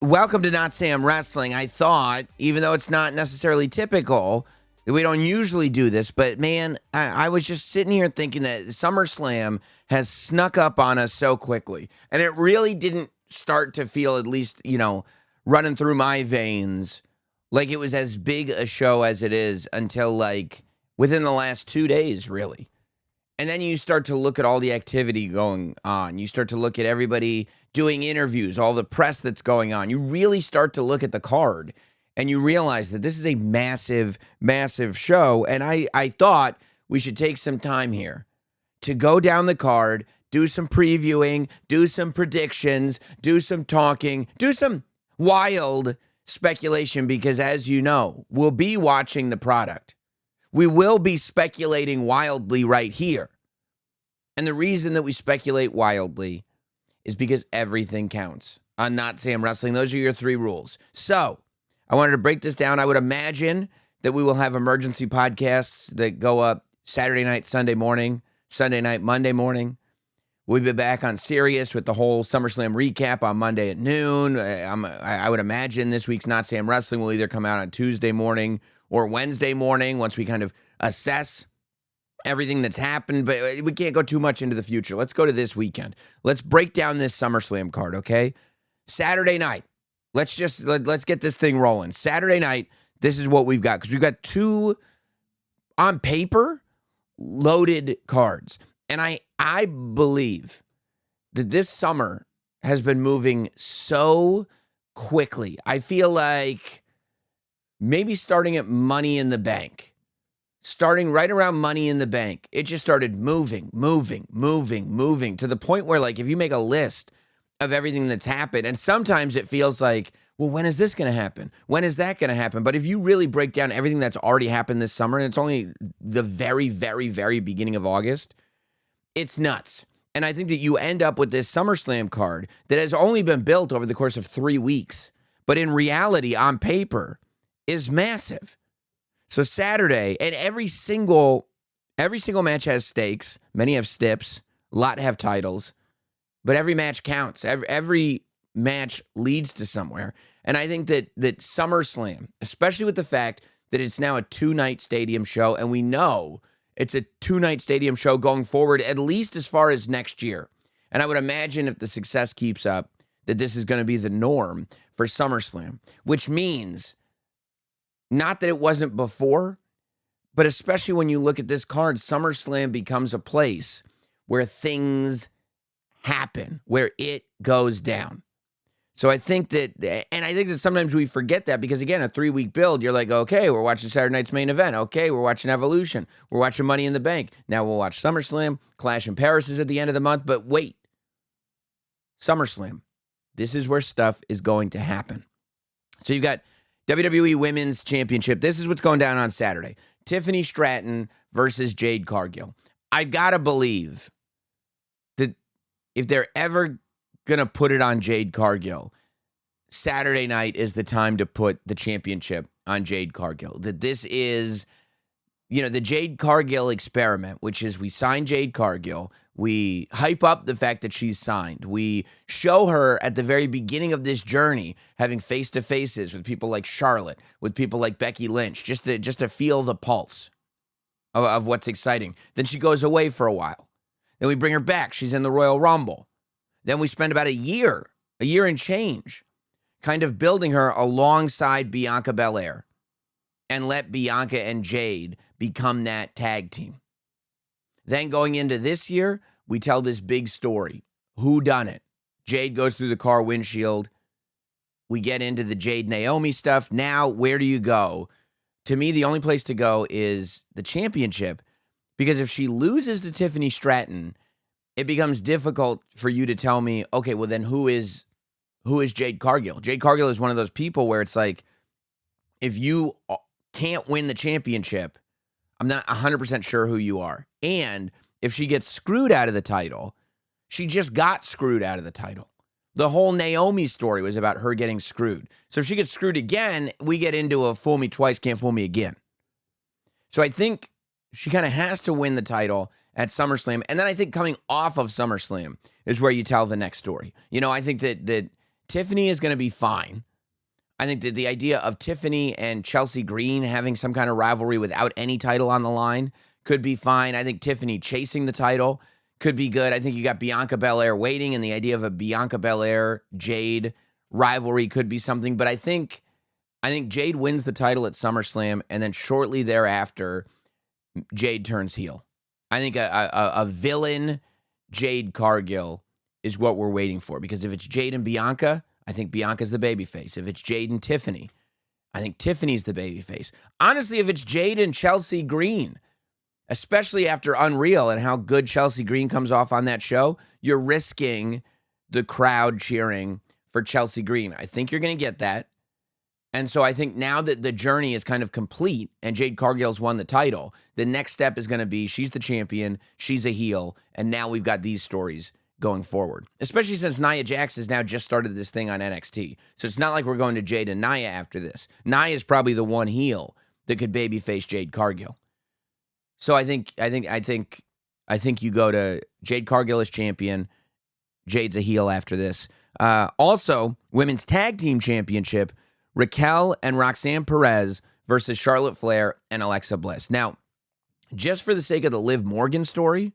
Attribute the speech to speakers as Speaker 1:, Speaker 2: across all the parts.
Speaker 1: Welcome to Notsam Wrestling. I thought, even though it's not necessarily typical, that we don't usually do this, but man, I was just sitting here thinking that SummerSlam has snuck up on us so quickly. And it really didn't start to feel, at least, running through my veins, like it was as big a show as it is until like within the last 2 days, really. And then you start to look at all the activity going on. You start to look at everybody doing interviews, all the press that's going on. You really start to look at the card and you realize that this is a massive, massive show. And I thought we should take some time here to go down the card, do some previewing, do some predictions, do some talking, do some wild speculation, because as you know, we'll be watching the product. We will be speculating wildly right here. And the reason that we speculate wildly is because everything counts on Notsam Wrestling. Those are your 3 rules. So I wanted to break this down. I would imagine that we will have emergency podcasts that go up Saturday night, Sunday morning, Sunday night, Monday morning. We'll be back on Sirius with the whole SummerSlam recap on Monday at noon. I would imagine this week's Notsam Wrestling will either come out on Tuesday morning or Wednesday morning once we kind of assess everything that's happened, but we can't go too much into the future. Let's go to this weekend. Let's break down this SummerSlam card, okay? Saturday night. Let's get this thing rolling. Saturday night, this is what we've got, because we've got 2 on paper loaded cards. And I believe that this summer has been moving so quickly. I feel like maybe starting at Money in the Bank, starting right around Money in the Bank, it just started moving to the point where, like, if you make a list of everything that's happened, and sometimes it feels like, well, when is this going to happen? When is that going to happen? But if you really break down everything that's already happened this summer, and it's only the very, very, very beginning of August, it's nuts. And I think that you end up with this SummerSlam card that has only been built over the course of 3 weeks, but in reality, on paper, is massive. So Saturday, and every single match has stakes. Many have stips. A lot have titles. But every match counts. Every match leads to somewhere. And I think that SummerSlam, especially with the fact that it's now a 2-night stadium show, and we know it's a 2-night stadium show going forward, at least as far as next year. And I would imagine if the success keeps up, that this is going to be the norm for SummerSlam, which means not that it wasn't before, but especially when you look at this card, SummerSlam becomes a place where things happen, where it goes down. So I think that sometimes we forget that, because again, a 3-week build, you're like, okay, we're watching Saturday night's main event. Okay, we're watching Evolution. We're watching Money in the Bank. Now we'll watch SummerSlam. Clash in Paris is at the end of the month. But wait, SummerSlam. This is where stuff is going to happen. So you've got WWE Women's Championship. This is what's going down on Saturday. Tiffany Stratton versus Jade Cargill. I gotta believe that if they're ever gonna put it on Jade Cargill, Saturday night is the time to put the championship on Jade Cargill. That this is, the Jade Cargill experiment, which is we sign Jade Cargill, we hype up the fact that she's signed, we show her at the very beginning of this journey having face-to-faces with people like Charlotte, with people like Becky Lynch, just to feel the pulse of what's exciting. Then she goes away for a while. Then we bring her back. She's in the Royal Rumble. Then we spend about a year and change, kind of building her alongside Bianca Belair, and let Bianca and Jade become that tag team. Then going into this year, we tell this big story. Who done it? Jade goes through the car windshield. We get into the Jade Naomi stuff. Now, where do you go? To me, the only place to go is the championship, because if she loses to Tiffany Stratton, it becomes difficult for you to tell me, okay, well then who is Jade Cargill? Jade Cargill is one of those people where it's like, if you can't win the championship, I'm not 100% sure who you are. And if she gets screwed out of the title, she just got screwed out of the title. The whole Naomi story was about her getting screwed. So if she gets screwed again, we get into a fool me twice, can't fool me again. So I think she kind of has to win the title at SummerSlam. And then I think coming off of SummerSlam is where you tell the next story. I think that Tiffany is going to be fine. I think that the idea of Tiffany and Chelsea Green having some kind of rivalry without any title on the line could be fine. I think Tiffany chasing the title could be good. I think you got Bianca Belair waiting, and the idea of a Bianca Belair Jade rivalry could be something. But I think Jade wins the title at SummerSlam, and then shortly thereafter, Jade turns heel. I think a villain Jade Cargill is what we're waiting for, because if it's Jade and Bianca, I think Bianca's the babyface. If it's Jade and Tiffany, I think Tiffany's the babyface. Honestly, if it's Jade and Chelsea Green, especially after Unreal and how good Chelsea Green comes off on that show, you're risking the crowd cheering for Chelsea Green. I think you're going to get that. And so I think now that the journey is kind of complete and Jade Cargill's won the title, the next step is going to be she's the champion, she's a heel, and now we've got these stories going forward. Especially since Nia Jax has now just started this thing on NXT. So it's not like we're going to Jade and Nia after this. Nia is probably the one heel that could babyface Jade Cargill. So I think you go to Jade Cargill as champion, Jade's a heel after this. Also, Women's Tag Team Championship, Raquel and Roxanne Perez versus Charlotte Flair and Alexa Bliss. Now, just for the sake of the Liv Morgan story,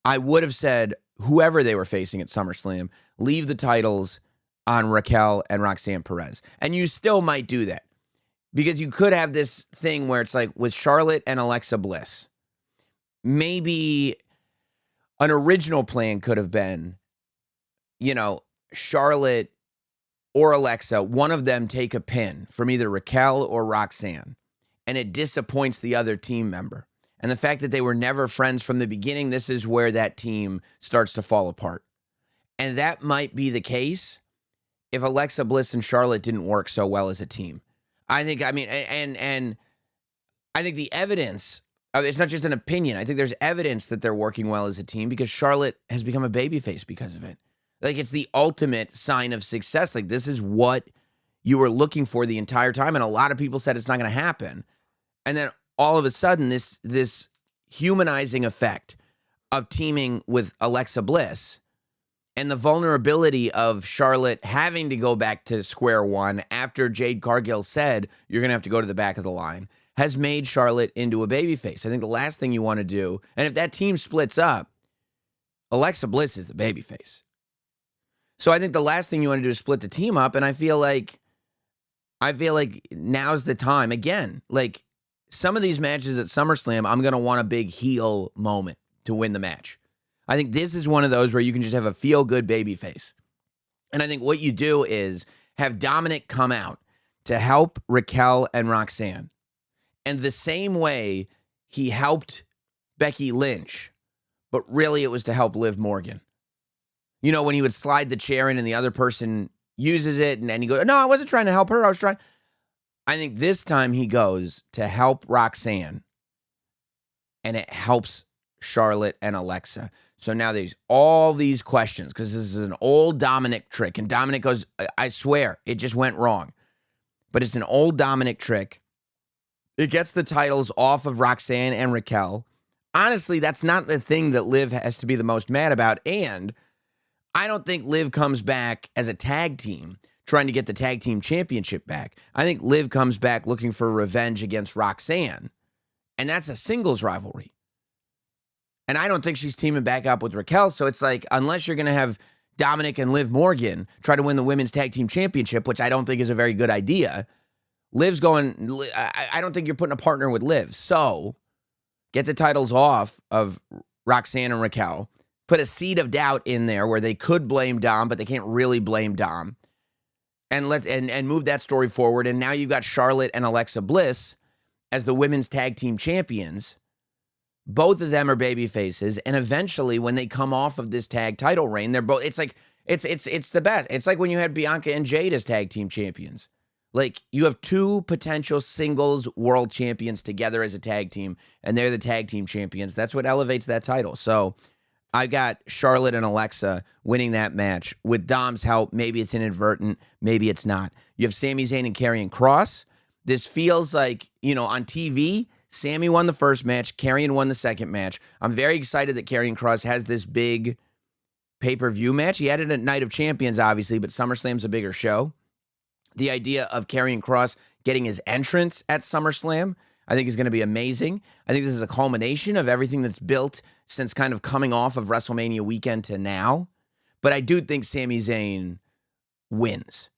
Speaker 1: I would have said whoever they were facing at SummerSlam, leave the titles on Raquel and Roxanne Perez. And you still might do that, because you could have this thing where it's like with Charlotte and Alexa Bliss, maybe an original plan could have been, Charlotte or Alexa, one of them take a pin from either Raquel or Roxanne, and it disappoints the other team member. And the fact that they were never friends from the beginning, this is where that team starts to fall apart. And that might be the case if Alexa Bliss and Charlotte didn't work so well as a team. I think the evidence, it's not just an opinion. I think there's evidence that they're working well as a team, because Charlotte has become a babyface because of it. Like, it's the ultimate sign of success. Like, this is what you were looking for the entire time. And a lot of people said it's not going to happen. And then all of a sudden, this humanizing effect of teaming with Alexa Bliss and the vulnerability of Charlotte having to go back to square one after Jade Cargill said, you're going to have to go to the back of the line, has made Charlotte into a babyface. I think the last thing you want to do, and if that team splits up, Alexa Bliss is the babyface. So I think the last thing you want to do is split the team up, and I feel like now's the time. Again, like, some of these matches at SummerSlam, I'm going to want a big heel moment to win the match. I think this is one of those where you can just have a feel-good babyface. And I think what you do is have Dominik come out to help Raquel and Roxanne. And the same way he helped Becky Lynch, but really it was to help Liv Morgan. When he would slide the chair in and the other person uses it, and he goes, no, I wasn't trying to help her. I think this time he goes to help Roxanne, and it helps Charlotte and Alexa. So now there's all these questions, because this is an old Dominik trick. And Dominik goes, I swear, it just went wrong. But it's an old Dominik trick. It gets the titles off of Roxanne and Raquel. Honestly, that's not the thing that Liv has to be the most mad about. And I don't think Liv comes back as a tag team trying to get the tag team championship back. I think Liv comes back looking for revenge against Roxanne. And that's a singles rivalry. And I don't think she's teaming back up with Raquel. So it's like, unless you're going to have Dominik and Liv Morgan try to win the women's tag team championship, which I don't think is a very good idea, Liv's going, I don't think you're putting a partner with Liv. So get the titles off of Roxanne and Raquel. Put a seed of doubt in there where they could blame Dom, but they can't really blame Dom. And move that story forward. And now you've got Charlotte and Alexa Bliss as the women's tag team champions. Both of them are baby faces, and eventually, when they come off of this tag title reign, they're both. It's like it's the best. It's like when you had Bianca and Jade as tag team champions. Like, you have two potential singles world champions together as a tag team, and they're the tag team champions. That's what elevates that title. So I got Charlotte and Alexa winning that match with Dom's help. Maybe it's inadvertent, maybe it's not. You have Sami Zayn and Karrion Kross. This feels like, on TV, Sami won the first match, Karrion won the second match. I'm very excited that Karrion Kross has this big pay-per-view match. He had it at Night of Champions, obviously, but SummerSlam's a bigger show. The idea of Karrion Kross getting his entrance at SummerSlam, I think is going to be amazing. I think this is a culmination of everything that's built since kind of coming off of WrestleMania weekend to now. But I do think Sami Zayn wins.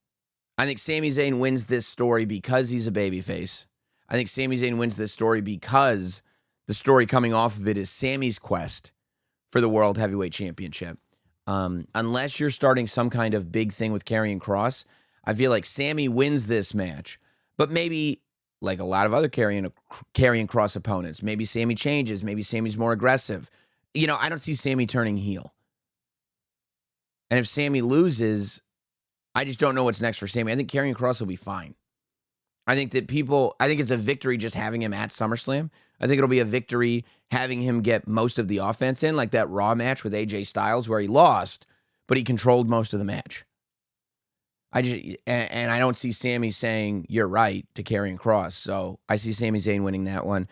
Speaker 1: I think Sami Zayn wins this story because he's a babyface. I think Sami Zayn wins this story because the story coming off of it is Sami's quest for the World Heavyweight Championship. Unless you're starting some kind of big thing with Karrion Kross, I feel like Sami wins this match. But maybe, like a lot of other Karrion Kross opponents, maybe Sami changes. Maybe Sami's more aggressive. I don't see Sami turning heel. And if Sami loses, I just don't know what's next for Sami. I think Karrion Kross will be fine. I think it's a victory just having him at SummerSlam. I think it'll be a victory having him get most of the offense in, like that Raw match with AJ Styles where he lost, but he controlled most of the match. I don't see Sami saying, "You're right," to Karrion Kross. So I see Sami Zayn winning that one.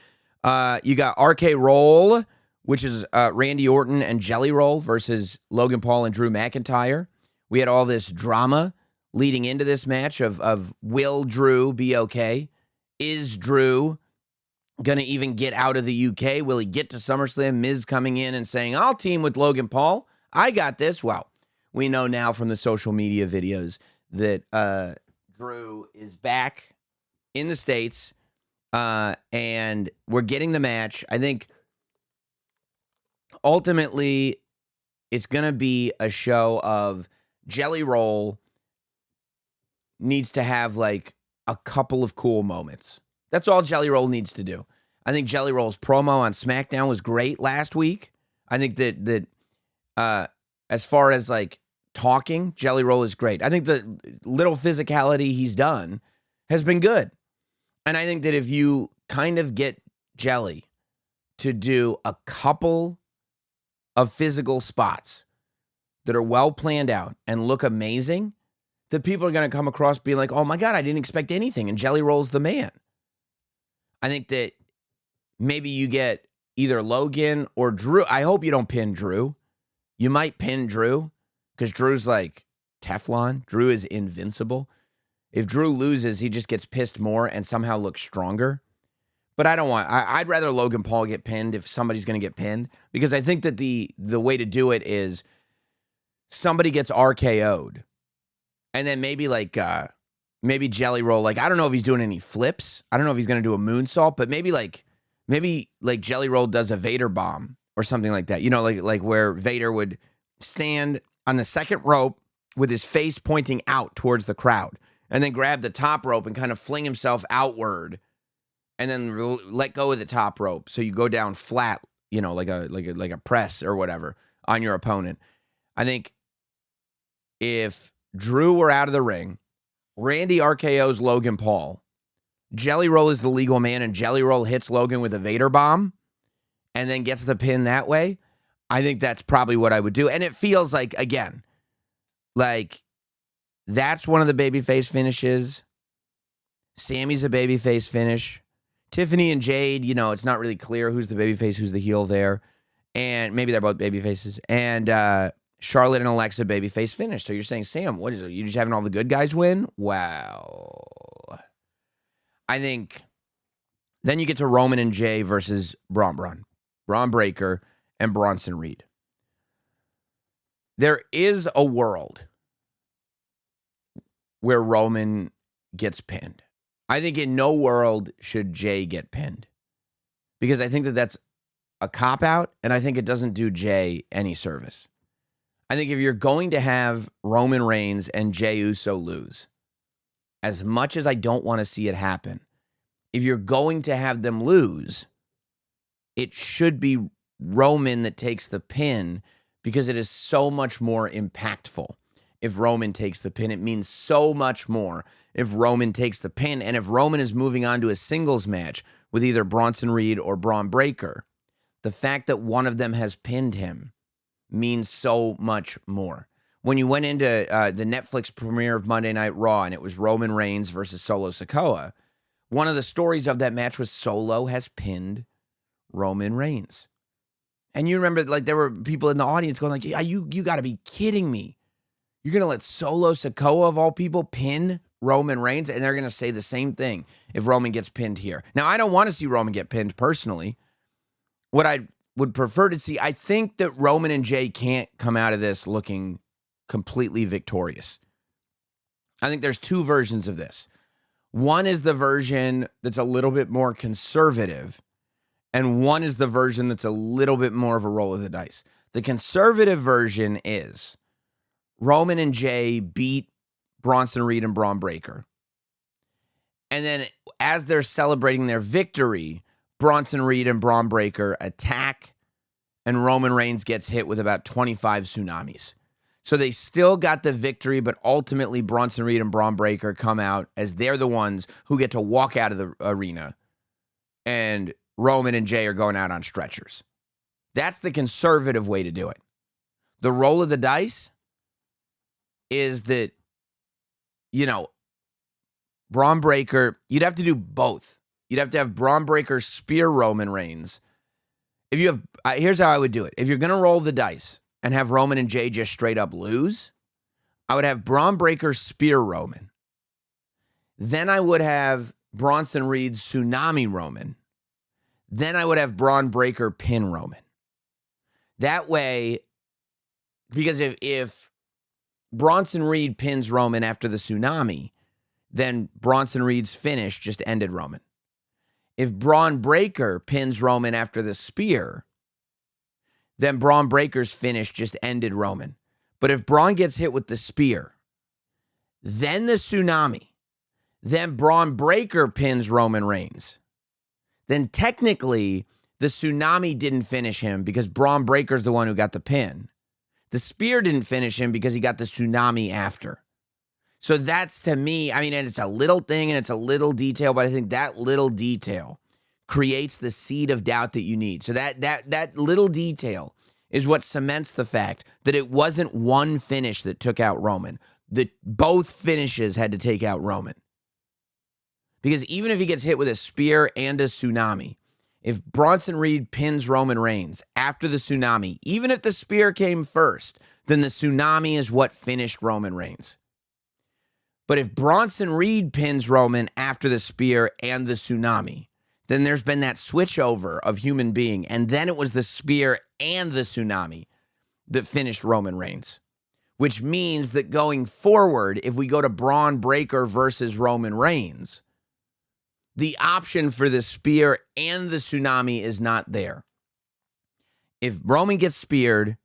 Speaker 1: You got RK Roll, which is Randy Orton and Jelly Roll versus Logan Paul and Drew McIntyre. We had all this drama leading into this match of will Drew be okay? Is Drew going to even get out of the UK? Will he get to SummerSlam? Miz coming in and saying, "I'll team with Logan Paul. I got this." Well, we know now from the social media videos that Drew is back in the States, and we're getting the match. I think ultimately it's going to be a show of Jelly Roll needs to have like a couple of cool moments. That's all Jelly Roll needs to do. I think Jelly Roll's promo on SmackDown was great last week. I think that as far as like talking, Jelly Roll is great. I think the little physicality he's done has been good. And I think that if you kind of get Jelly to do a couple of physical spots that are well planned out and look amazing, that people are going to come across being like, "Oh my God, I didn't expect anything." And Jelly Roll's the man. I think that maybe you get either Logan or Drew. I hope you don't pin Drew. You might pin Drew because Drew's like Teflon. Drew is invincible. If Drew loses, he just gets pissed more and somehow looks stronger. But I'd rather Logan Paul get pinned if somebody's going to get pinned, because I think that the way to do it is somebody gets RKO'd. And then maybe Jelly Roll, like, I don't know if he's doing any flips. I don't know if he's going to do a moonsault, but maybe Jelly Roll does a Vader bomb or something like that. Like where Vader would stand on the second rope with his face pointing out towards the crowd and then grab the top rope and kind of fling himself outward and then let go of the top rope. So you go down flat, like a press or whatever on your opponent. I think if Drew were out of the ring, Randy RKO's Logan Paul, Jelly Roll is the legal man, and Jelly Roll hits Logan with a Vader bomb and then gets the pin that way, I think that's probably what I would do. And it feels like, again, like that's one of the babyface finishes. Sami's a babyface finish. Tiffany and Jade, it's not really clear who's the babyface, who's the heel there. And maybe they're both babyfaces. And Charlotte and Alexa babyface finish. So you're saying, Sam, what is it? You just having all the good guys win? Well, I think then you get to Roman and Jay versus Bron Breakker, and Bronson Reed. There is a world where Roman gets pinned. I think in no world should Jay get pinned, because I think that that's a cop-out, and I think it doesn't do Jay any service. I think if you're going to have Roman Reigns and Jey Uso lose, as much as I don't want to see it happen, if you're going to have them lose, it should be Roman that takes the pin, because it is so much more impactful. If Roman takes the pin, it means so much more if Roman takes the pin. And if Roman is moving on to a singles match with either Bronson Reed or Bron Breakker, the fact that one of them has pinned him means so much more. When you went into the Netflix premiere of Monday Night Raw and it was Roman Reigns versus Solo Sikoa, one of the stories of that match was Solo has pinned Roman Reigns. And you remember, like, there were people in the audience going like, yeah, you got to be kidding me. You're going to let Solo Sikoa, of all people, pin Roman Reigns? And they're going to say the same thing if Roman gets pinned here. Now, I don't want to see Roman get pinned personally. What I would prefer to see, I think that Roman and Jay can't come out of this looking completely victorious. I think there's two versions of this. One is the version that's a little bit more conservative, and one is the version that's a little bit more of a roll of the dice. The conservative version is Roman and Jay beat Bronson Reed and Braun Breaker. And then as they're celebrating their victory, Bronson Reed and Braun Breaker attack, and Roman Reigns gets hit with about 25 tsunamis. So they still got the victory, but ultimately Bronson Reed and Braun Breaker come out as they're the ones who get to walk out of the arena, and Roman and Jay are going out on stretchers. That's the conservative way to do it. The roll of the dice is that, Braun Breaker, you'd have to do both. You'd have to have Braun Breaker spear Roman Reigns. If you have, here's how I would do it. If you're going to roll the dice and have Roman and Jay just straight up lose, I would have Braun Breaker spear Roman. Then I would have Bronson Reed tsunami Roman. Then I would have Braun Breaker pin Roman. That way, because if Bronson Reed pins Roman after the tsunami, then Bronson Reed's finish just ended Roman. If Braun Breaker pins Roman after the spear, then Braun Breaker's finish just ended Roman. But if Braun gets hit with the spear, then the tsunami, then Braun Breaker pins Roman Reigns, then technically the tsunami didn't finish him because Braun Breaker's the one who got the pin. The spear didn't finish him because he got the tsunami after. So that's, to me, and it's a little thing and it's a little detail, but I think that little detail creates the seed of doubt that you need. So that little detail is what cements the fact that it wasn't one finish that took out Roman. That both finishes had to take out Roman. Because even if he gets hit with a spear and a tsunami, if Bronson Reed pins Roman Reigns after the tsunami, even if the spear came first, then the tsunami is what finished Roman Reigns. But if Bronson Reed pins Roman after the spear and the tsunami, then there's been that switchover of human being, and then it was the spear and the tsunami that finished Roman Reigns. Which means that going forward, if we go to Braun Breaker versus Roman Reigns, the option for the spear and the tsunami is not there. If Roman gets speared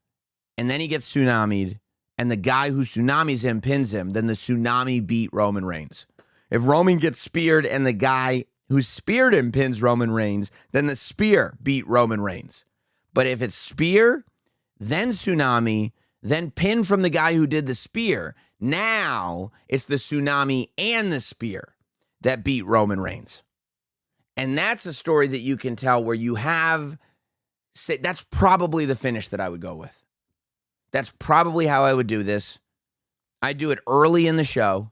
Speaker 1: and then he gets tsunamied and the guy who tsunamis him pins him, then the tsunami beat Roman Reigns. If Roman gets speared and the guy who speared him pins Roman Reigns, then the spear beat Roman Reigns. But if it's spear, then tsunami, then pin from the guy who did the spear, now it's the tsunami and the spear that beat Roman Reigns. And that's a story that you can tell where you have, that's probably the finish that I would go with. That's probably how I would do this. I do it early in the show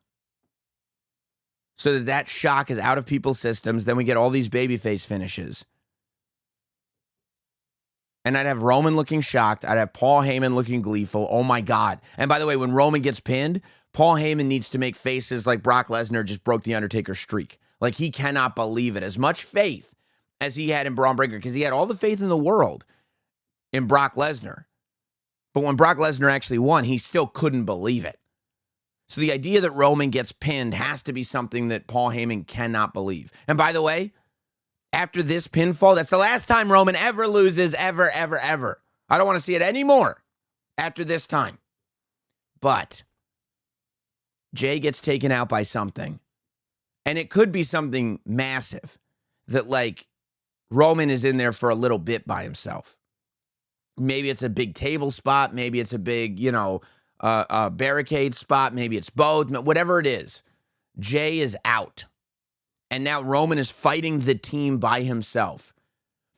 Speaker 1: so that shock is out of people's systems. Then we get all these babyface finishes. And I'd have Roman looking shocked. I'd have Paul Heyman looking gleeful. Oh my God. And by the way, when Roman gets pinned, Paul Heyman needs to make faces like Brock Lesnar just broke the Undertaker's streak. Like he cannot believe it. As much faith as he had in Braun Breaker, because he had all the faith in the world in Brock Lesnar. But when Brock Lesnar actually won, he still couldn't believe it. So the idea that Roman gets pinned has to be something that Paul Heyman cannot believe. And by the way, after this pinfall, that's the last time Roman ever loses, ever, ever, ever. I don't want to see it anymore after this time. But Jay gets taken out by something. And it could be something massive that, like, Roman is in there for a little bit by himself. Maybe it's a big table spot. Maybe it's a big, barricade spot. Maybe it's both. Whatever it is, Jay is out. And now Roman is fighting the team by himself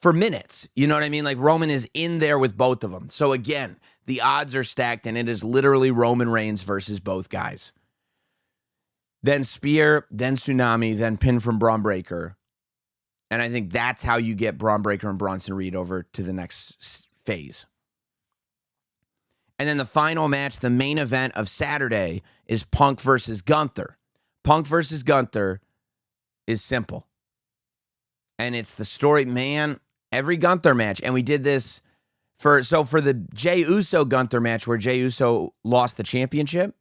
Speaker 1: for minutes. You know what I mean? Like Roman is in there with both of them. So again, the odds are stacked and it is literally Roman Reigns versus both guys. Then spear, then tsunami, then pin from Braun Breaker. And I think that's how you get Braun Breaker and Bronson Reed over to the next phase. And then the final match, the main event of Saturday, is Punk versus Gunther. Punk versus Gunther is simple. And it's the story, man, every Gunther match. And we did this for the Jey Uso Gunther match where Jey Uso lost the championship.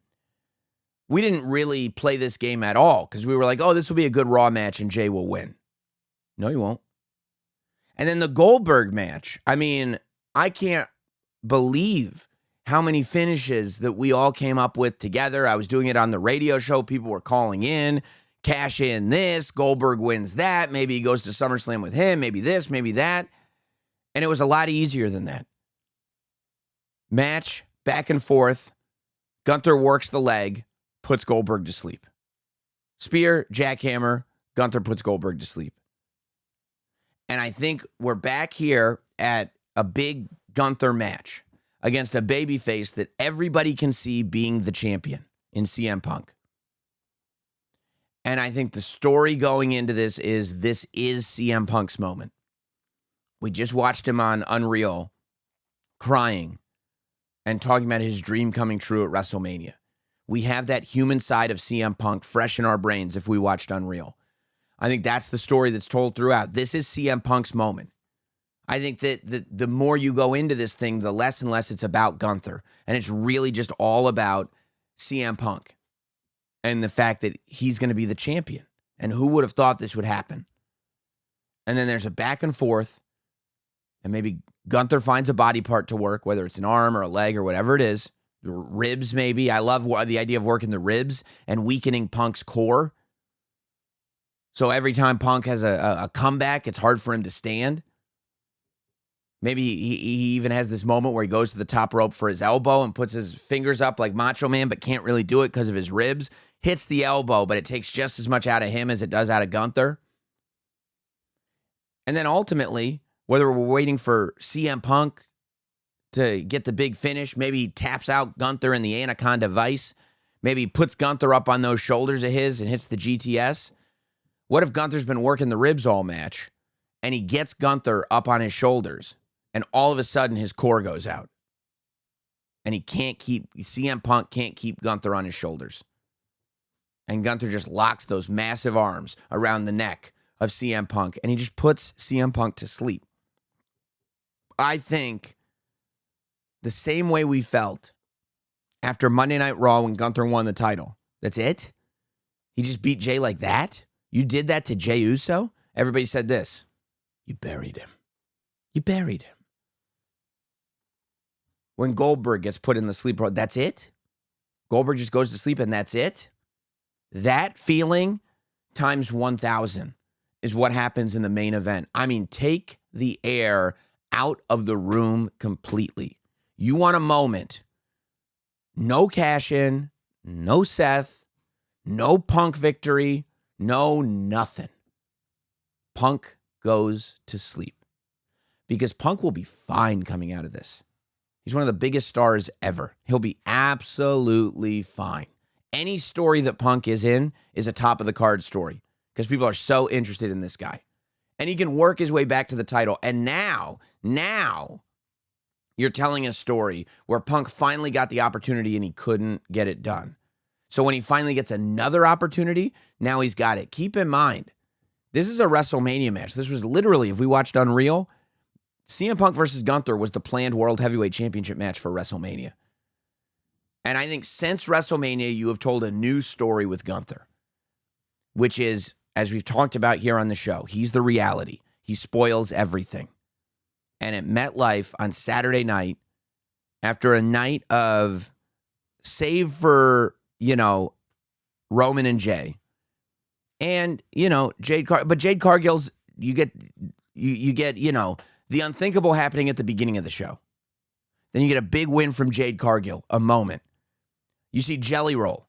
Speaker 1: We didn't really play this game at all because we were like, oh, this will be a good Raw match and Jey will win. No, he won't. And then the Goldberg match. I mean, I can't believe how many finishes that we all came up with together. I was doing it on the radio show. People were calling in, cash in this, Goldberg wins that. Maybe he goes to SummerSlam with him. Maybe this, maybe that. And it was a lot easier than that. Match, back and forth. Gunther works the leg, puts Goldberg to sleep. Spear, jackhammer, Gunther puts Goldberg to sleep. And I think we're back here at a big Gunther match against a babyface that everybody can see being the champion in CM Punk. And I think the story going into this is CM Punk's moment. We just watched him on Unreal crying and talking about his dream coming true at WrestleMania. We have that human side of CM Punk fresh in our brains if we watched Unreal. I think that's the story that's told throughout. This is CM Punk's moment. I think that the more you go into this thing, the less and less it's about Gunther. And it's really just all about CM Punk and the fact that he's going to be the champion. And who would have thought this would happen? And then there's a back and forth. And maybe Gunther finds a body part to work, whether it's an arm or a leg or whatever it is. Ribs, maybe. I love the idea of working the ribs and weakening Punk's core. So every time Punk has a comeback, it's hard for him to stand. Maybe he even has this moment where he goes to the top rope for his elbow and puts his fingers up like Macho Man, but can't really do it because of his ribs. Hits the elbow, but it takes just as much out of him as it does out of Gunther. And then ultimately, whether we're waiting for CM Punk to get the big finish, maybe he taps out Gunther in the Anaconda Vice. Maybe he puts Gunther up on those shoulders of his and hits the GTS. What if Gunther's been working the ribs all match and he gets Gunther up on his shoulders and all of a sudden his core goes out and CM Punk can't keep Gunther on his shoulders. And Gunther just locks those massive arms around the neck of CM Punk and he just puts CM Punk to sleep. I think the same way we felt after Monday Night Raw when Gunther won the title. That's it? He just beat Jey like that? You did that to Jey Uso? Everybody said this. You buried him. You buried him. When Goldberg gets put in the sleep, that's it? Goldberg just goes to sleep and that's it? That feeling times 1,000 is what happens in the main event. I mean, take the air out of the room completely. You want a moment. No cash in, no Seth, no Punk victory, no nothing. Punk goes to sleep. Because Punk will be fine coming out of this. He's one of the biggest stars ever. He'll be absolutely fine. Any story that Punk is in is a top of the card story because people are so interested in this guy. And he can work his way back to the title. And now you're telling a story where Punk finally got the opportunity and he couldn't get it done. So when he finally gets another opportunity, now he's got it. Keep in mind, this is a WrestleMania match. This was literally, if we watched Unreal, CM Punk versus Gunther was the planned World Heavyweight Championship match for WrestleMania. And I think since WrestleMania, you have told a new story with Gunther, which is, as we've talked about here on the show, he's the reality. He spoils everything. And at MetLife on Saturday night, after a night of save for, Roman and Jay, and, Jade Cargill's, you get, the unthinkable happening at the beginning of the show. Then you get a big win from Jade Cargill, a moment. You see Jelly Roll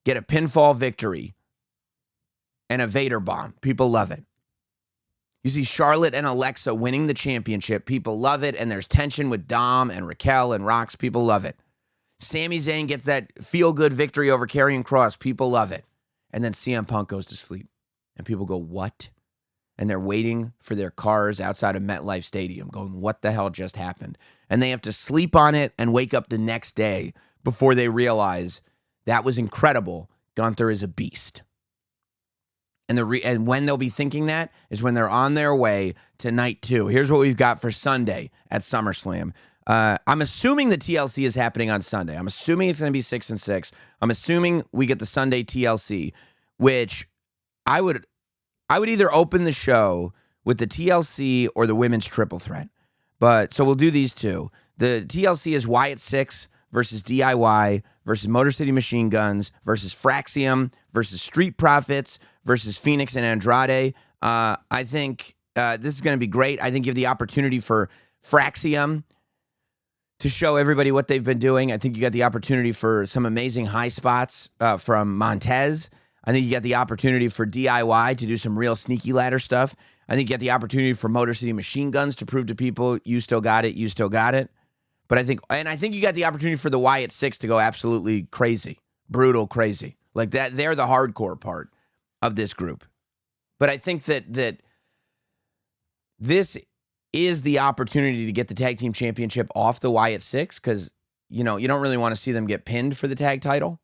Speaker 1: get a pinfall victory and a Vader bomb. People love it. You see Charlotte and Alexa winning the championship. People love it. And there's tension with Dom and Raquel and Rox. People love it. Sami Zayn gets that feel-good victory over Karrion Kross. People love it. And then CM Punk goes to sleep. And people go, what? and they're waiting for their cars outside of MetLife Stadium going, what the hell just happened? And they have to sleep on it and wake up the next day before they realize that was incredible. Gunther is a beast. And when they'll be thinking that is when they're on their way to night 2. Here's what we've got for Sunday at SummerSlam. I'm assuming the TLC is happening on Sunday. I'm assuming it's going to be 6 and 6. I'm assuming we get the Sunday TLC, which I would either open the show with the TLC or the women's triple threat. But so we'll do these two. The TLC is Wyatt 6 versus DIY versus Motor City Machine Guns versus Fraxium versus Street Profits versus Phoenix and Andrade. I think this is going to be great. I think you have the opportunity for Fraxium to show everybody what they've been doing. I think you got the opportunity for some amazing high spots from Montez. I think you got the opportunity for DIY to do some real sneaky ladder stuff. I think you got the opportunity for Motor City Machine Guns to prove to people, you still got it, you still got it. But I think you got the opportunity for the Wyatt 6 to go absolutely crazy, brutal crazy. Like that, they're the hardcore part of this group. But I think that this is the opportunity to get the tag team championship off the Wyatt 6 because, you don't really want to see them get pinned for the tag title.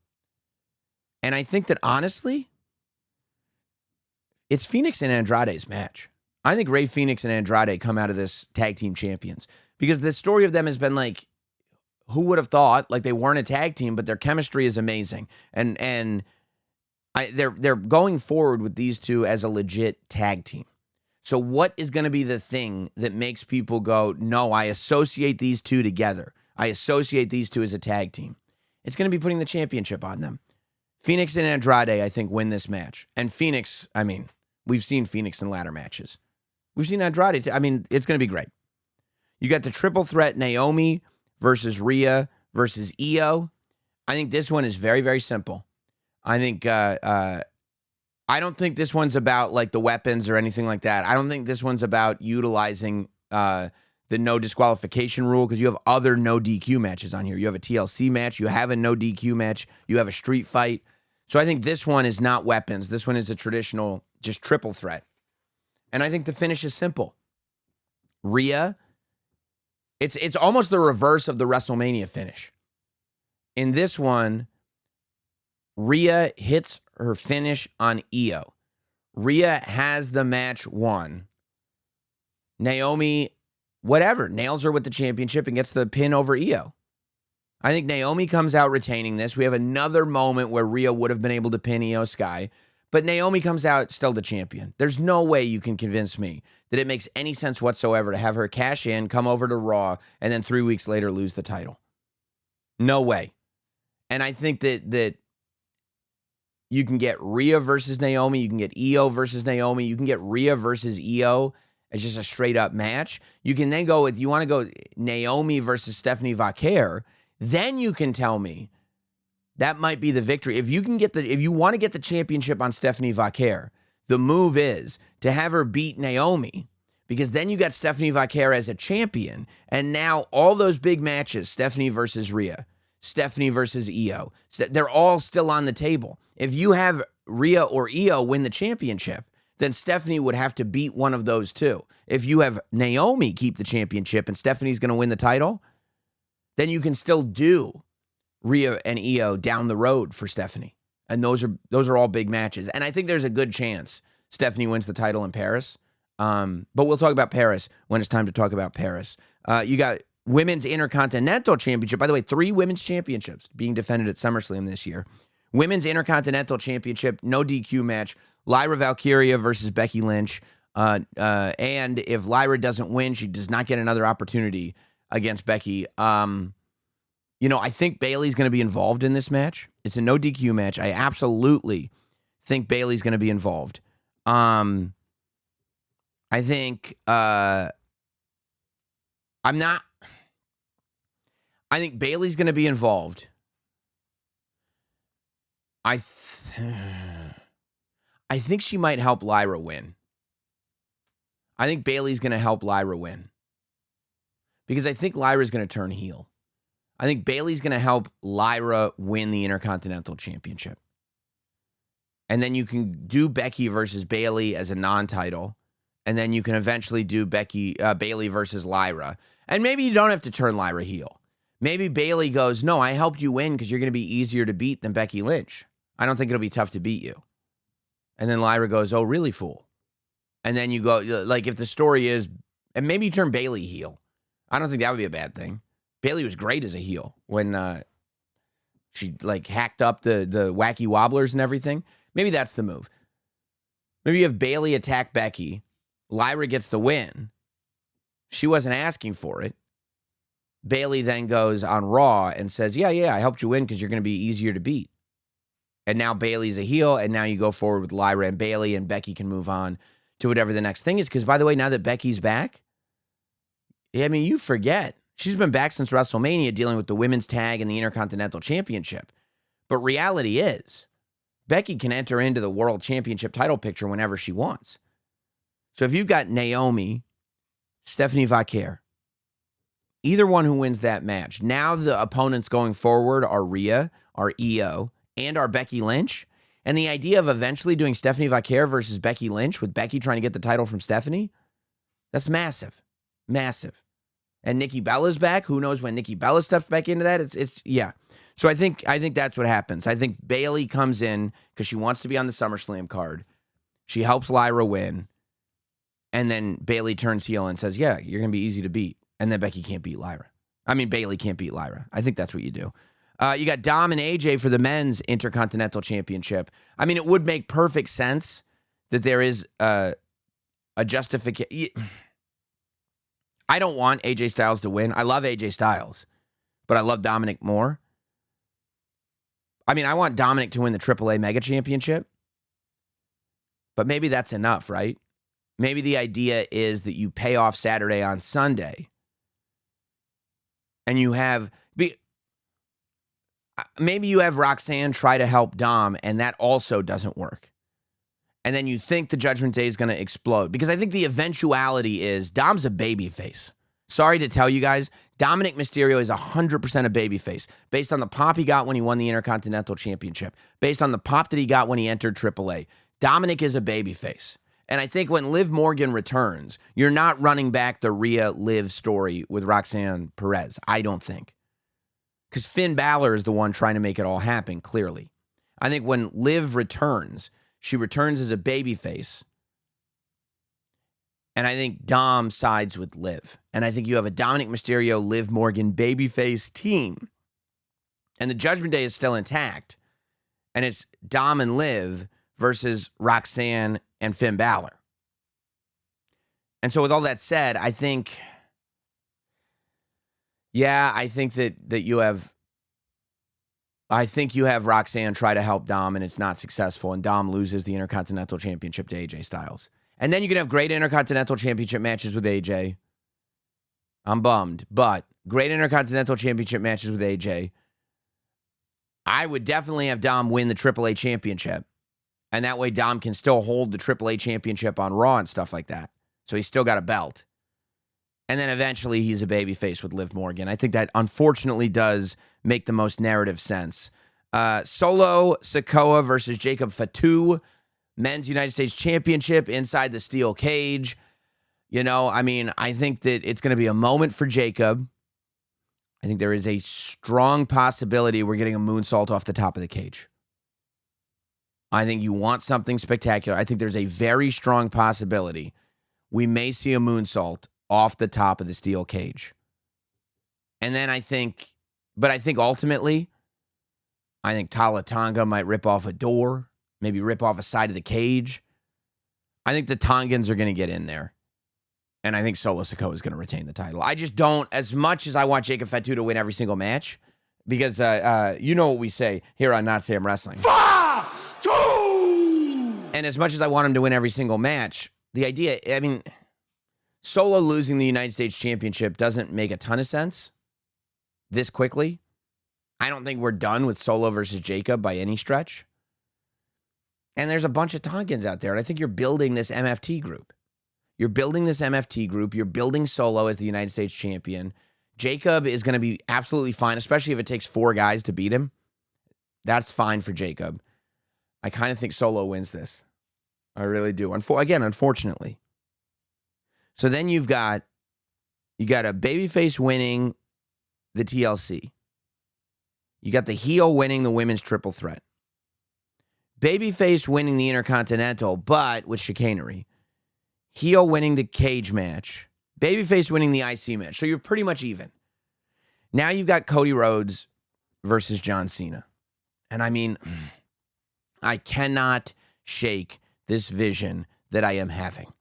Speaker 1: And I think that, honestly, it's Phoenix and Andrade's match. I think Rey Fenix and Andrade come out of this tag team champions because the story of them has been like, who would have thought? Like, they weren't a tag team, but their chemistry is amazing. And they're going forward with these two as a legit tag team. So what is going to be the thing that makes people go, no, I associate these two together. I associate these two as a tag team. It's going to be putting the championship on them. Phoenix and Andrade, I think, win this match. And Phoenix, we've seen Phoenix in ladder matches. We've seen Andrade. It's going to be great. You got the triple threat, Naomi versus Rhea versus Io. I think this one is very, very simple. I think I don't think this one's about like the weapons or anything like that. I don't think this one's about utilizing the no disqualification rule because you have other no DQ matches on here. You have a TLC match. You have a no DQ match. You have a street fight. So I think this one is not weapons. This one is a traditional just triple threat. And I think the finish is simple. Rhea, it's almost the reverse of the WrestleMania finish. In this one, Rhea hits her finish on Io. Rhea has the match won. Naomi, nails her with the championship and gets the pin over Io. I think Naomi comes out retaining this. We have another moment where Rhea would have been able to pin Io Sky, but Naomi comes out still the champion. There's no way you can convince me that it makes any sense whatsoever to have her cash in, come over to Raw, and then 3 weeks later lose the title. No way. And I think that you can get Rhea versus Naomi, you can get Io versus Naomi, you can get Rhea versus Io as just a straight up match. You can then go with, you want to go Naomi versus Stephanie Vaquer, then you can tell me that might be the victory. If you want to get the championship on Stephanie Vaquer, the move is to have her beat Naomi because then you got Stephanie Vaquer as a champion. And now all those big matches, Stephanie versus Rhea, Stephanie versus Io, they're all still on the table. If you have Rhea or Io win the championship, then Stephanie would have to beat one of those two. If you have Naomi keep the championship and Stephanie's going to win the title, then you can still do Rhea and Io down the road for Stephanie. And those are all big matches. And I think there's a good chance Stephanie wins the title in Paris. But we'll talk about Paris when it's time to talk about Paris. You got Women's Intercontinental Championship. By the way, 3 women's championships being defended at SummerSlam this year. Women's Intercontinental Championship, no DQ match. Lyra Valkyria versus Becky Lynch. And if Lyra doesn't win, she does not get another opportunity against Becky. I think Bayley's going to be involved in this match. It's a no DQ match. I absolutely think Bayley's going to be involved. I think Bayley's going to be involved. I think she might help Lyra win. I think Bayley's going to help Lyra win. Because I think Lyra's going to turn heel. I think Bayley's going to help Lyra win the Intercontinental Championship. And then you can do Becky versus Bayley as a non-title. And then you can eventually do Bayley versus Lyra. And maybe you don't have to turn Lyra heel. Maybe Bayley goes, no, I helped you win because you're going to be easier to beat than Becky Lynch. I don't think it'll be tough to beat you. And then Lyra goes, oh, really, fool? And then you go, like, if the story is, and maybe you turn Bayley heel. I don't think that would be a bad thing. Bayley was great as a heel when she, like, hacked up the wacky wobblers and everything. Maybe that's the move. Maybe you have Bayley attack Becky. Lyra gets the win. She wasn't asking for it. Bayley then goes on Raw and says, yeah, I helped you win because you're going to be easier to beat. And now Bayley's a heel, and now you go forward with Lyra and Bayley, and Becky can move on to whatever the next thing is. Because, by the way, now that Becky's back, I mean, you forget. She's been back since WrestleMania dealing with the women's tag and the Intercontinental Championship. But reality is, Becky can enter into the World Championship title picture whenever she wants. So if you've got Naomi, Stephanie Vaquer, either one who wins that match, now the opponents going forward are Rhea, are Io, and are Becky Lynch. And the idea of eventually doing Stephanie Vaquer versus Becky Lynch with Becky trying to get the title from Stephanie, that's massive. Massive. And Nikki Bella's back. Who knows when Nikki Bella steps back into that? It's yeah. So I think that's what happens. I think Bayley comes in because she wants to be on the SummerSlam card. She helps Lyra win. And then Bayley turns heel and says, yeah, you're going to be easy to beat. And then Becky can't beat Lyra. I mean, Bayley can't beat Lyra. I think that's what you do. You got Dom and AJ for the men's Intercontinental Championship. I mean, it would make perfect sense that there is a justification. I don't want AJ Styles to win. I love AJ Styles, but I love Dominik more. I mean, I want Dominik to win the AAA Mega Championship, but maybe that's enough, right? Maybe the idea is that you pay off Saturday on Sunday, and you have maybe you have Roxanne try to help Dom, and that also doesn't work. And then you think the Judgment Day is going to explode. Because I think the eventuality is Dom's a babyface. Sorry to tell you guys, Dominik Mysterio is 100% a babyface. Based on the pop he got when he won the Intercontinental Championship. Based on the pop that he got when he entered AAA. Dominik is a babyface. And I think when Liv Morgan returns, you're not running back the Rhea Liv story with Roxanne Perez. I don't think. Because Finn Balor is the one trying to make it all happen, clearly. I think when Liv returns, she returns as a babyface. And I think Dom sides with Liv. And I think you have a Dominik Mysterio, Liv Morgan babyface team. And the Judgment Day is still intact. And it's Dom and Liv versus Roxanne and Finn Balor. And so with all that said, I think that you have Roxanne try to help Dom and it's not successful, and Dom loses the Intercontinental Championship to AJ Styles. And then you can have great Intercontinental Championship matches with AJ. I'm bummed, but great Intercontinental Championship matches with AJ. I would definitely have Dom win the AAA Championship. And that way Dom can still hold the AAA Championship on Raw and stuff like that. So he's still got a belt. And then eventually he's a babyface with Liv Morgan. I think that unfortunately does make the most narrative sense. Solo Sikoa versus Jacob Fatu, men's United States Championship inside the steel cage. You know, I mean, I think that it's going to be a moment for Jacob. I think there is a strong possibility we're getting a moonsault off the top of the cage. I think you want something spectacular. I think there's a very strong possibility we may see a moonsault off the top of the steel cage. And then I think ultimately, I think Tala Tonga might rip off a door, maybe rip off a side of the cage. I think the Tongans are going to get in there. And I think Solo Sikoa is going to retain the title. I just don't, as much as I want Jacob Fatu to win every single match, because you know what we say here on Notsam Wrestling. And as much as I want him to win every single match, the idea, I mean, Solo losing the United States Championship doesn't make a ton of sense this quickly. I don't think we're done with Solo versus Jacob by any stretch. And there's a bunch of Tongans out there, and I think you're building this MFT group. You're building Solo as the United States champion. Jacob is going to be absolutely fine, especially if it takes 4 guys to beat him. That's fine for Jacob. I kind of think Solo wins this. I really do. Again, unfortunately. So then you got a babyface winning the TLC. You got the heel winning the women's triple threat. Babyface winning the Intercontinental, but with chicanery. Heel winning the cage match. Babyface winning the IC match. So you're pretty much even. Now you've got Cody Rhodes versus John Cena. And I mean, I cannot shake this vision that I am having.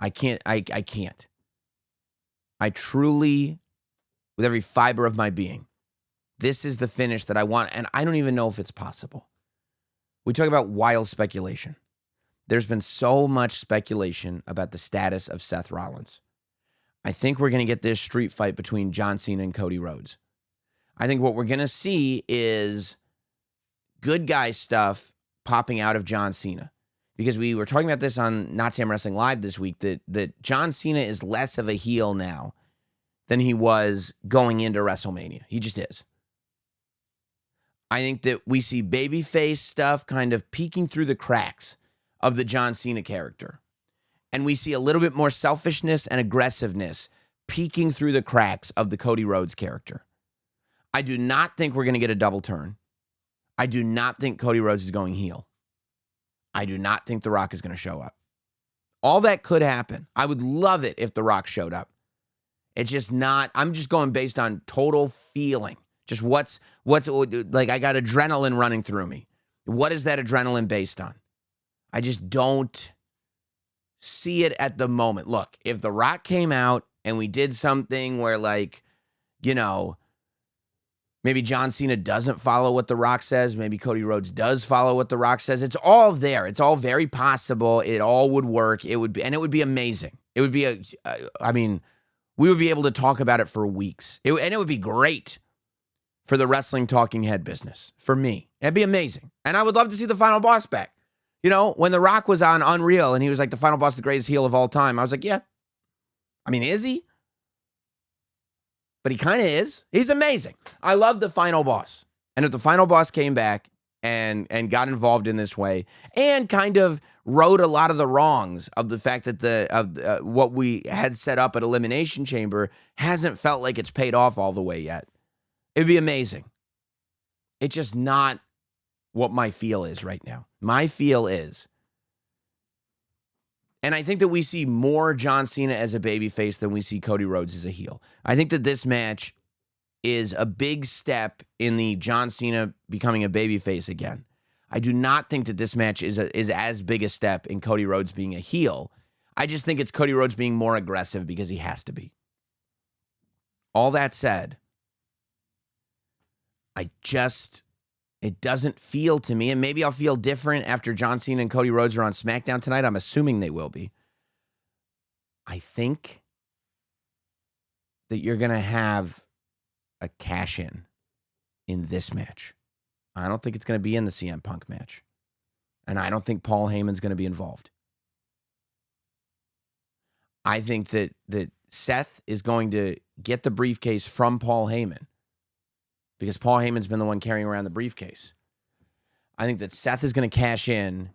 Speaker 1: I can't. I can't. I truly, with every fiber of my being, this is the finish that I want. And I don't even know if it's possible. We talk about wild speculation. There's been so much speculation about the status of Seth Rollins. I think we're going to get this street fight between John Cena and Cody Rhodes. I think what we're going to see is good guy stuff popping out of John Cena. Because we were talking about this on Notsam Wrestling Live this week, that John Cena is less of a heel now than he was going into WrestleMania. He just is. I think that we see babyface stuff kind of peeking through the cracks of the John Cena character. And we see a little bit more selfishness and aggressiveness peeking through the cracks of the Cody Rhodes character. I do not think we're going to get a double turn. I do not think Cody Rhodes is going heel. I do not think The Rock is going to show up. All that could happen. I would love it if The Rock showed up. It's just not, I'm just going based on total feeling. Just what's like, I got adrenaline running through me. What is that adrenaline based on? I just don't see it at the moment. Look, if The Rock came out and we did something where, like, you know, maybe John Cena doesn't follow what The Rock says, maybe Cody Rhodes does follow what The Rock says. It's all there. It's all very possible. It all would work. It would be amazing. It would be we would be able to talk about it for weeks. And it would be great for the wrestling talking head business. For me, it'd be amazing. And I would love to see the Final Boss back. You know, when The Rock was on Unreal and he was like, the Final Boss, the greatest heel of all time, I was like, yeah. I mean, is he? But he kind of is. He's amazing. I love the Final Boss. And if the Final Boss came back and got involved in this way and kind of wrote a lot of the wrongs of the fact that what we had set up at Elimination Chamber hasn't felt like it's paid off all the way yet, it'd be amazing. It's just not what my feel is right now. My feel is, and I think that we see more John Cena as a babyface than we see Cody Rhodes as a heel. I think that this match is a big step in the John Cena becoming a babyface again. I do not think that this match is as big a step in Cody Rhodes being a heel. I just think it's Cody Rhodes being more aggressive because he has to be. All that said, it doesn't feel to me, and maybe I'll feel different after John Cena and Cody Rhodes are on SmackDown tonight. I'm assuming they will be. I think that you're going to have a cash-in this match. I don't think it's going to be in the CM Punk match. And I don't think Paul Heyman's going to be involved. I think that Seth is going to get the briefcase from Paul Heyman, because Paul Heyman's been the one carrying around the briefcase. I think that Seth is going to cash in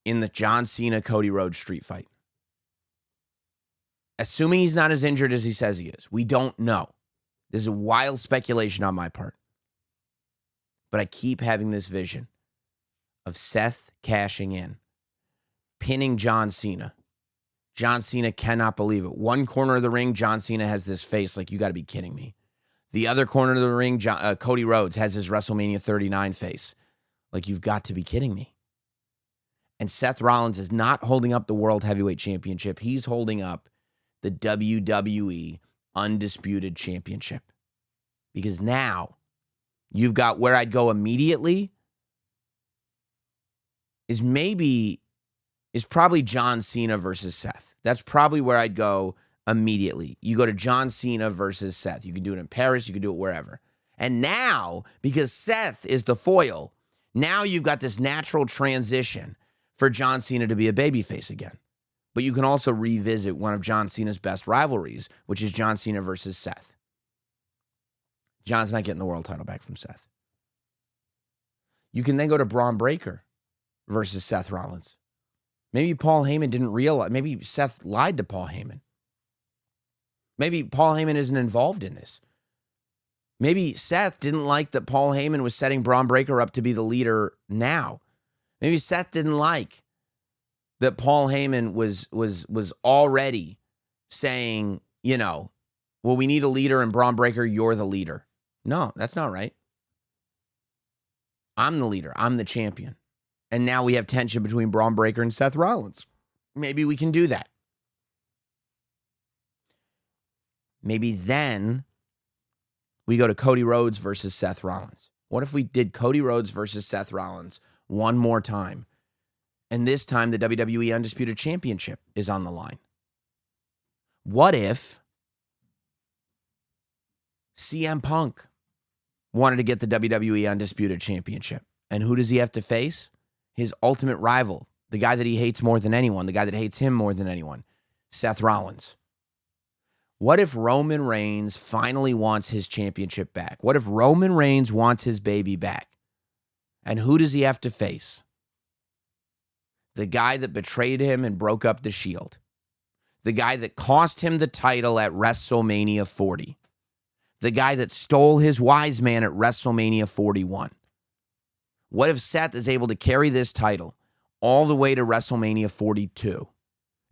Speaker 1: the John Cena-Cody Rhodes street fight. Assuming he's not as injured as he says he is. We don't know. This is wild speculation on my part. But I keep having this vision of Seth cashing in, pinning John Cena. John Cena cannot believe it. One corner of the ring, John Cena has this face like, you got to be kidding me. The other corner of the ring, Cody Rhodes has his WrestleMania 39 face. Like, you've got to be kidding me. And Seth Rollins is not holding up the World Heavyweight Championship. He's holding up the WWE Undisputed Championship. Because now you've got where I'd go immediately is probably John Cena versus Seth. That's probably where I'd go immediately. You go to John Cena versus Seth. You can do it in Paris. You can do it wherever. And now, because Seth is the foil, now you've got this natural transition for John Cena to be a babyface again. But you can also revisit one of John Cena's best rivalries, which is John Cena versus Seth. John's not getting the world title back from Seth. You can then go to Braun Breaker versus Seth Rollins. Maybe Paul Heyman didn't realize. Maybe Seth lied to Paul Heyman. Maybe Paul Heyman isn't involved in this. Maybe Seth didn't like that Paul Heyman was setting Bron Breakker up to be the leader now. Maybe Seth didn't like that Paul Heyman was already saying, well, we need a leader, and Bron Breakker, you're the leader. No, that's not right. I'm the leader. I'm the champion. And now we have tension between Bron Breakker and Seth Rollins. Maybe we can do that. Maybe then we go to Cody Rhodes versus Seth Rollins. What if we did Cody Rhodes versus Seth Rollins one more time? And this time the WWE Undisputed Championship is on the line. What if CM Punk wanted to get the WWE Undisputed Championship? And who does he have to face? His ultimate rival, the guy that he hates more than anyone, the guy that hates him more than anyone, Seth Rollins. What if Roman Reigns finally wants his championship back? What if Roman Reigns wants his baby back? And who does he have to face? The guy that betrayed him and broke up the Shield. The guy that cost him the title at WrestleMania 40. The guy that stole his wise man at WrestleMania 41. What if Seth is able to carry this title all the way to WrestleMania 42?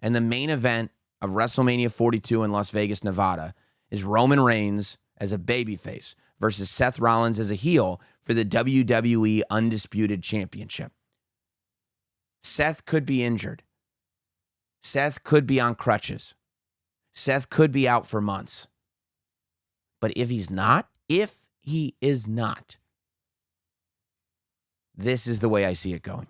Speaker 1: And the main event of WrestleMania 42 in Las Vegas, Nevada, is Roman Reigns as a babyface versus Seth Rollins as a heel for the WWE Undisputed Championship. Seth could be injured. Seth could be on crutches. Seth could be out for months. But if he is not, this is the way I see it going.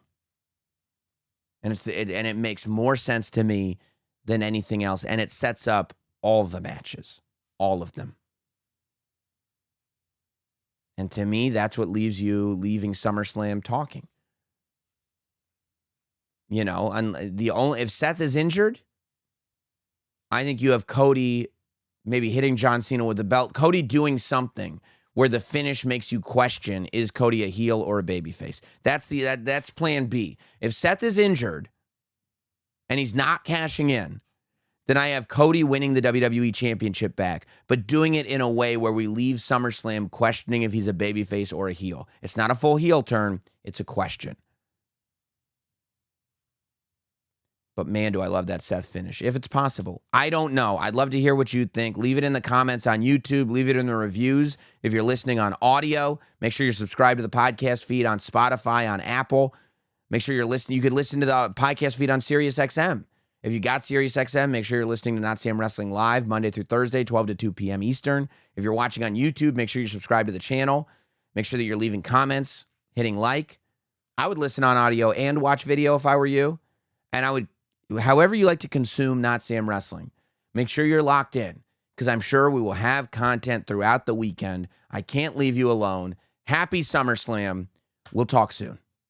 Speaker 1: And it makes more sense to me than anything else. And it sets up all the matches, all of them. And to me, that's what leaves you leaving SummerSlam talking. And if Seth is injured, I think you have Cody maybe hitting John Cena with the belt. Cody doing something where the finish makes you question, is Cody a heel or a babyface? That's plan B. If Seth is injured and he's not cashing in, then I have Cody winning the WWE Championship back, but doing it in a way where we leave SummerSlam questioning if he's a babyface or a heel. It's not a full heel turn. It's a question. But man, do I love that Seth finish. If it's possible. I don't know. I'd love to hear what you think. Leave it in the comments on YouTube. Leave it in the reviews. If you're listening on audio, make sure you're subscribed to the podcast feed on Spotify, on Apple. Make sure you're listening. You could listen to the podcast feed on SiriusXM. If you got SiriusXM, make sure you're listening to Notsam Wrestling Live Monday through Thursday, 12 to 2 p.m. Eastern. If you're watching on YouTube, make sure you subscribe to the channel. Make sure that you're leaving comments, hitting like. I would listen on audio and watch video if I were you. And I would, however you like to consume Notsam Wrestling, make sure you're locked in, because I'm sure we will have content throughout the weekend. I can't leave you alone. Happy SummerSlam. We'll talk soon.